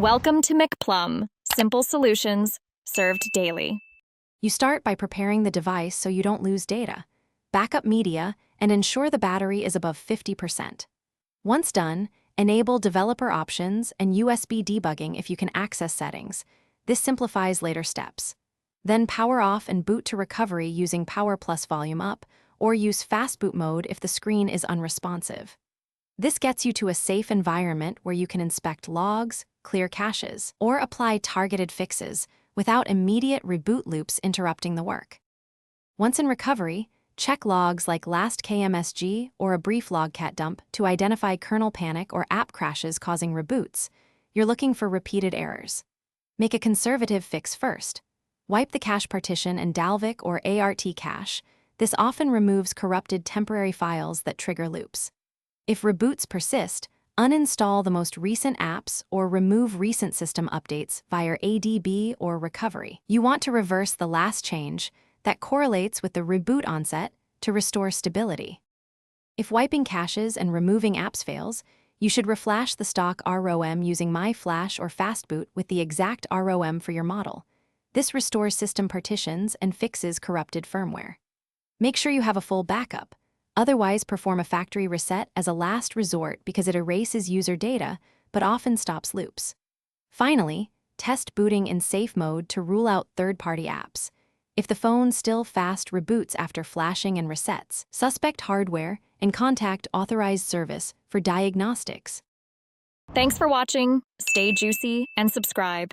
Welcome to McPlum, simple solutions served daily. You start by preparing the device so you don't lose data, backup media, and ensure the battery is above 50%. Once done, enable developer options and USB debugging if you can access settings. This simplifies later steps. Then power off and boot to recovery using power plus volume up, or use fast boot mode if the screen is unresponsive. This gets you to a safe environment where you can inspect logs, clear caches, or apply targeted fixes without immediate reboot loops interrupting the work. Once in recovery, check logs like last KMSG or a brief logcat dump to identify kernel panic or app crashes causing reboots. You're looking for repeated errors. Make a conservative fix first. Wipe the cache partition and Dalvik or ART cache. This often removes corrupted temporary files that trigger loops. If reboots persist, uninstall the most recent apps or remove recent system updates via ADB or recovery. You want to reverse the last change that correlates with the reboot onset to restore stability. If wiping caches and removing apps fails, you should reflash the stock ROM using MyFlash or FastBoot with the exact ROM for your model. This restores system partitions and fixes corrupted firmware. Make sure you have a full backup. Otherwise, perform a factory reset as a last resort because it erases user data but often stops loops. Finally, test booting in safe mode to rule out third-party apps. If the phone still fast reboots after flashing and resets, suspect hardware and contact authorized service for diagnostics. Thanks for watching. Stay juicy and subscribe.